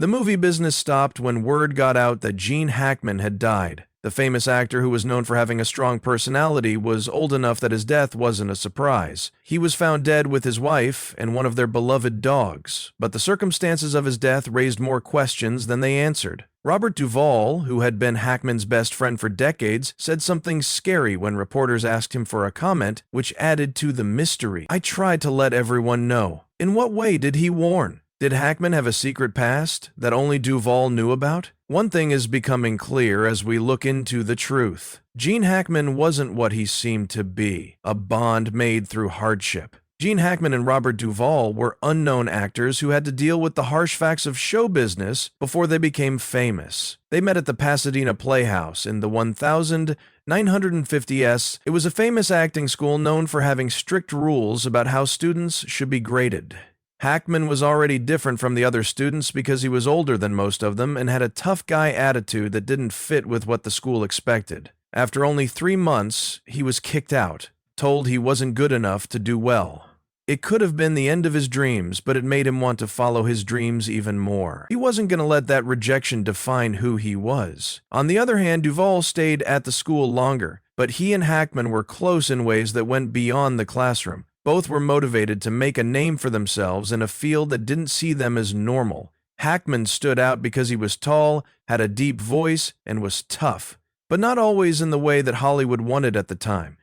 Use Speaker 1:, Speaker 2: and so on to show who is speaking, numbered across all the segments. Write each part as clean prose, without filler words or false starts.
Speaker 1: The movie business stopped when word got out that Gene Hackman had died. The famous actor, who was known for having a strong personality, was old enough that his death wasn't a surprise. He was found dead with his wife and one of their beloved dogs, but the circumstances of his death raised more questions than they answered. Robert Duvall, who had been Hackman's best friend for decades, said something scary when reporters asked him for a comment, which added to the mystery. "I tried to let everyone know." In what way did he warn? Did Hackman have a secret past that only Duvall knew about? One thing is becoming clear as we look into the truth. Gene Hackman wasn't what he seemed to be, a bond made through hardship. Gene Hackman and Robert Duvall were unknown actors who had to deal with the harsh facts of show business before they became famous. They met at the Pasadena Playhouse in the 1950s. It was a famous acting school known for having strict rules about how students should be graded. Hackman was already different from the other students because he was older than most of them and had a tough guy attitude that didn't fit with what the school expected. After only 3 months, he was kicked out, told he wasn't good enough to do well. It could have been the end of his dreams, but it made him want to follow his dreams even more. He wasn't going to let that rejection define who he was. On the other hand, Duvall stayed at the school longer, but he and Hackman were close in ways that went beyond the classroom. Both were motivated to make a name for themselves in a field that didn't see them as normal. Hackman stood out because he was tall, had a deep voice, and was tough, but not always in the way that Hollywood wanted at the time.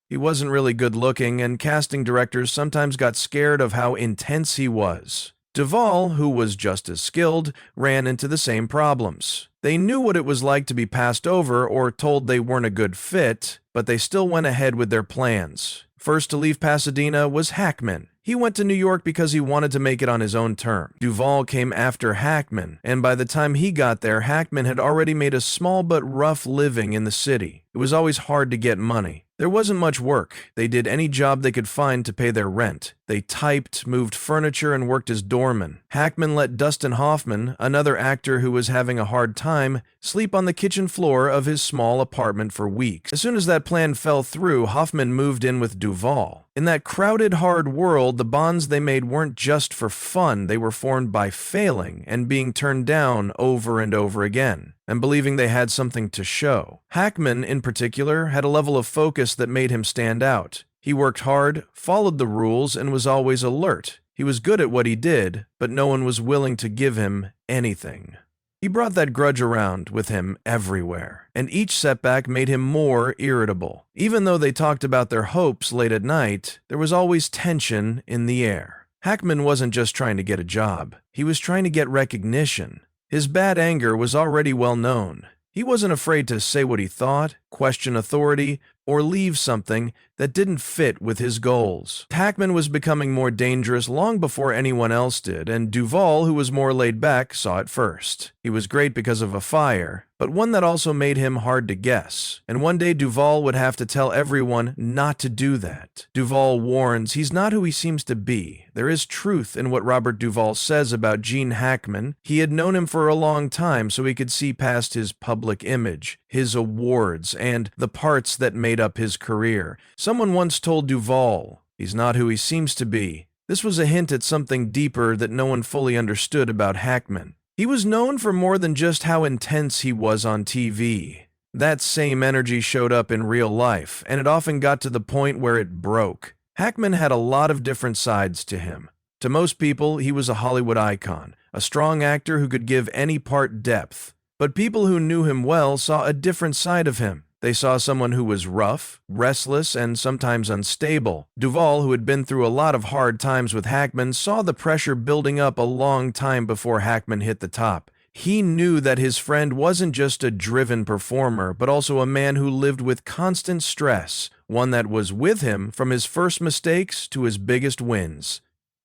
Speaker 1: He wasn't really good looking, and casting directors sometimes got scared of how intense he was. Duvall, who was just as skilled, ran into the same problems. They knew what it was like to be passed over or told they weren't a good fit, but they still went ahead with their plans. First to leave Pasadena was Hackman. He went to New York because he wanted to make it on his own terms. Duvall came after Hackman, and by the time he got there, Hackman had already made a small but rough living in the city. It was always hard to get money. There wasn't much work. They did any job they could find to pay their rent. They typed, moved furniture, and worked as doormen. Hackman let Dustin Hoffman, another actor who was having a hard time, sleep on the kitchen floor of his small apartment for weeks. As soon as that plan fell through, Hoffman moved in with Duvall. In that crowded, hard world, the bonds they made weren't just for fun. They were formed by failing and being turned down over and over again, and believing they had something to show. Hackman, in particular, had a level of focus that made him stand out. He worked hard, followed the rules, and was always alert. He was good at what he did, but no one was willing to give him anything. He brought that grudge around with him everywhere, and each setback made him more irritable. Even though they talked about their hopes late at night, there was always tension in the air. Hackman wasn't just trying to get a job. He was trying to get recognition. His bad anger was already well known. He wasn't afraid to say what he thought, question authority, or leave something that didn't fit with his goals. Hackman was becoming more dangerous long before anyone else did, and Duvall, who was more laid back, saw it first. He was great because of a fire, but one that also made him hard to guess. And one day Duvall would have to tell everyone not to do that. Duvall warns he's not who he seems to be. There is truth in what Robert Duvall says about Gene Hackman. He had known him for a long time, so he could see past his public image, his awards, and the parts that made up his career. Someone once told Duvall, he's not who he seems to be. This was a hint at something deeper that no one fully understood about Hackman. He was known for more than just how intense he was on TV. That same energy showed up in real life, and it often got to the point where it broke. Hackman had a lot of different sides to him. To most people, he was a Hollywood icon, a strong actor who could give any part depth. But people who knew him well saw a different side of him. They saw someone who was rough, restless, and sometimes unstable. Duvall, who had been through a lot of hard times with Hackman, saw the pressure building up a long time before Hackman hit the top. He knew that his friend wasn't just a driven performer, but also a man who lived with constant stress, one that was with him from his first mistakes to his biggest wins.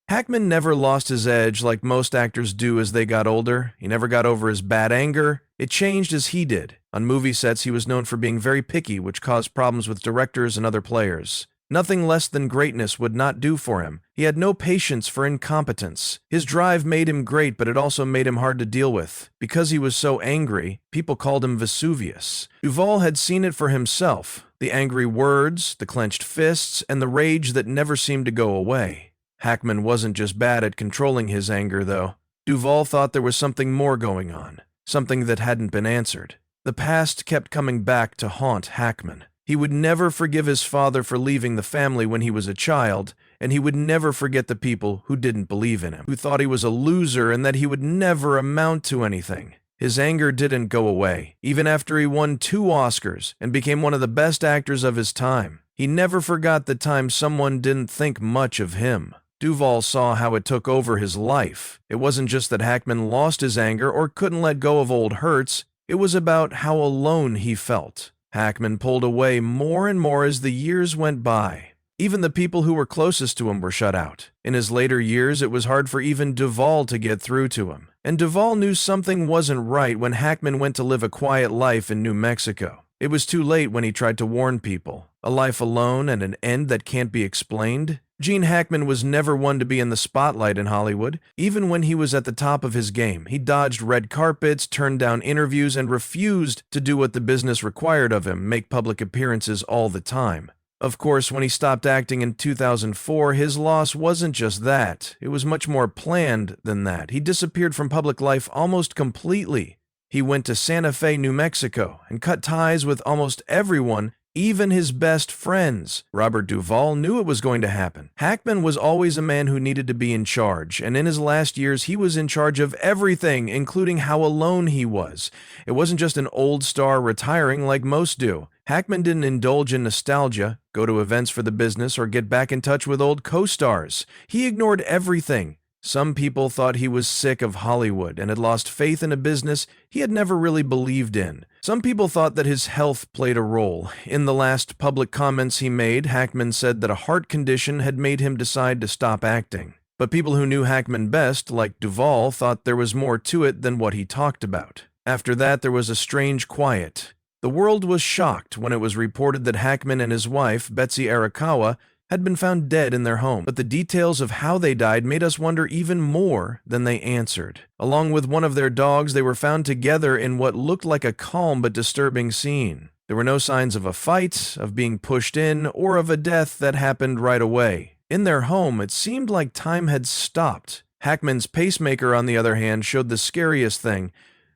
Speaker 1: Hackman never lost his edge like most actors do as they got older. He never got over his bad anger. It changed as he did. On movie sets, he was known for being very picky, which caused problems with directors and other players. Nothing less than greatness would not do for him. He had no patience for incompetence. His drive made him great, but it also made him hard to deal with. Because he was so angry, people called him Vesuvius. Duvall had seen it for himself. The angry words, the clenched fists, and the rage that never seemed to go away. Hackman wasn't just bad at controlling his anger, though. Duvall thought there was something more going on, something that hadn't been answered. The past kept coming back to haunt Hackman. He would never forgive his father for leaving the family when he was a child, and he would never forget the people who didn't believe in him, who thought he was a loser and that he would never amount to anything. His anger didn't go away, even after he won 2 Oscars and became one of the best actors of his time. He never forgot the time someone didn't think much of him. Duvall saw how it took over his life. It wasn't just that Hackman lost his anger or couldn't let go of old hurts, it was about how alone he felt. Hackman pulled away more and more as the years went by. Even the people who were closest to him were shut out. In his later years, it was hard for even Duvall to get through to him. And Duvall knew something wasn't right when Hackman went to live a quiet life in New Mexico. It was too late when he tried to warn people. A life alone and an end that can't be explained. Gene Hackman was never one to be in the spotlight in Hollywood. Even when he was at the top of his game, he dodged red carpets, turned down interviews, and refused to do what the business required of him, make public appearances all the time. Of course, when he stopped acting in 2004, his loss wasn't just that. It was much more planned than that. He disappeared from public life almost completely. He went to Santa Fe, New Mexico, and cut ties with almost everyone, even his best friends. Robert Duvall knew it was going to happen. Hackman was always a man who needed to be in charge, and in his last years he was in charge of everything, including how alone he was. It wasn't just an old star retiring like most do. Hackman didn't indulge in nostalgia, go to events for the business, or get back in touch with old co-stars. He ignored everything. Some people thought he was sick of Hollywood and had lost faith in a business he had never really believed in. Some people thought that his health played a role. In the last public comments he made, Hackman said that a heart condition had made him decide to stop acting. But people who knew Hackman best, like Duvall, thought there was more to it than what he talked about. After that, there was a strange quiet. The world was shocked when it was reported that Hackman and his wife, Betsy Arakawa, had been found dead in their home, but the details of how they died made us wonder even more than they answered. Along with one of their dogs, they were found together in what looked like a calm but disturbing scene. There were no signs of a fight, of being pushed in, or of a death that happened right away. In their home, it seemed like time had stopped. Hackman's pacemaker, on the other hand, showed the scariest thing.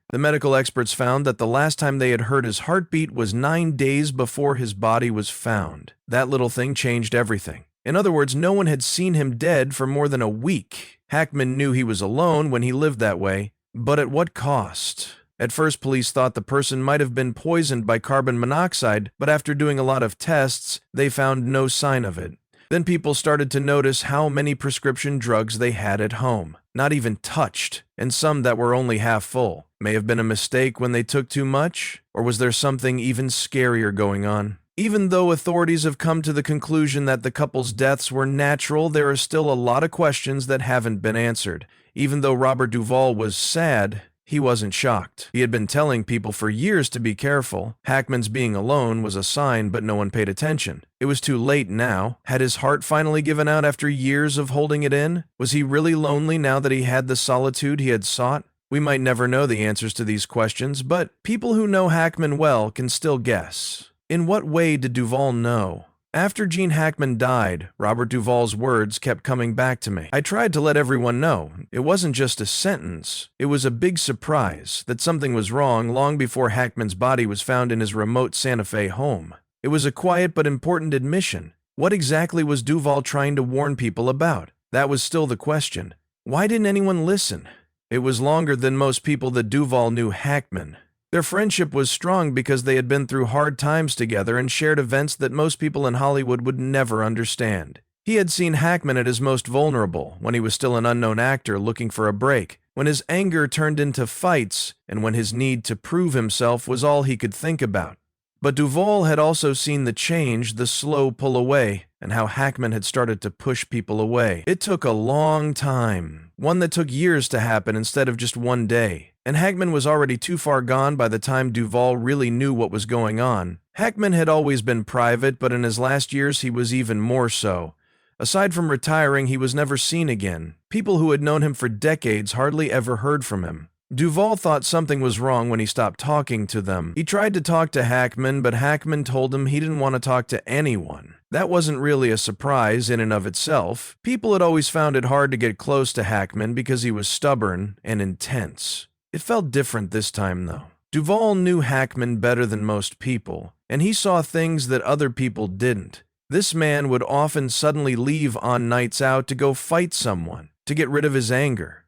Speaker 1: The medical experts found that the last time they had heard his heartbeat was 9 days before his body was found. That little thing changed everything. In other words, no one had seen him dead for more than a week. Hackman knew he was alone when he lived that way, but at what cost? At first, police thought the person might have been poisoned by carbon monoxide, but after doing a lot of tests, they found no sign of it. Then people started to notice how many prescription drugs they had at home, not even touched, and some that were only half full. May have been a mistake when they took too much, or was there something even scarier going on? Even though authorities have come to the conclusion that the couple's deaths were natural, there are still a lot of questions that haven't been answered. Even though Robert Duvall was sad, he wasn't shocked. He had been telling people for years to be careful. Hackman's being alone was a sign, but no one paid attention. It was too late now. Had his heart finally given out after years of holding it in? Was he really lonely now that he had the solitude he had sought? We might never know the answers to these questions, but people who know Hackman well can still guess. In what way did Duvall know? After Gene Hackman died, Robert Duvall's words kept coming back to me. I tried to let everyone know. It wasn't just a sentence. It was a big surprise that something was wrong long before Hackman's body was found in his remote Santa Fe home. It was a quiet but important admission. What exactly was Duvall trying to warn people about? That was still the question. Why didn't anyone listen? It was longer than most people that Duvall knew Hackman. Their friendship was strong because they had been through hard times together and shared events that most people in Hollywood would never understand. He had seen Hackman at his most vulnerable, when he was still an unknown actor looking for a break, when his anger turned into fights, and when his need to prove himself was all he could think about. But Duvall had also seen the change, the slow pull away, and how Hackman had started to push people away. It took a long time, one that took years to happen instead of just one day. And Hackman was already too far gone by the time Duvall really knew what was going on. Hackman had always been private, but in his last years he was even more so. Aside from retiring, he was never seen again. People who had known him for decades hardly ever heard from him. Duvall thought something was wrong when he stopped talking to them. He tried to talk to Hackman, but Hackman told him he didn't want to talk to anyone. That wasn't really a surprise in and of itself. People had always found it hard to get close to Hackman because he was stubborn and intense. It felt different this time, though. Duvall knew Hackman better than most people, and he saw things that other people didn't. This man would often suddenly leave on nights out to go fight someone, to get rid of his anger.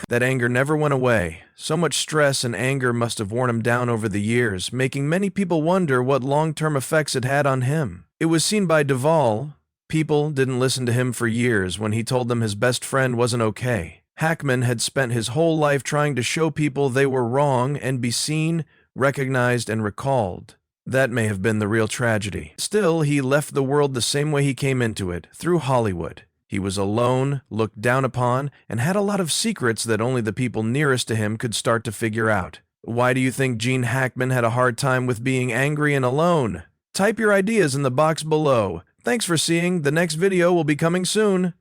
Speaker 1: That anger never went away. So much stress and anger must have worn him down over the years, making many people wonder what long-term effects it had on him. It was seen by Duvall. People didn't listen to him for years when he told them his best friend wasn't okay. Hackman had spent his whole life trying to show people they were wrong and be seen, recognized, and recalled. That may have been the real tragedy. Still, he left the world the same way he came into it, through Hollywood. He was alone, looked down upon, and had a lot of secrets that only the people nearest to him could start to figure out. Why do you think Gene Hackman had a hard time with being angry and alone? Type your ideas in the box below. Thanks for seeing. The next video will be coming soon.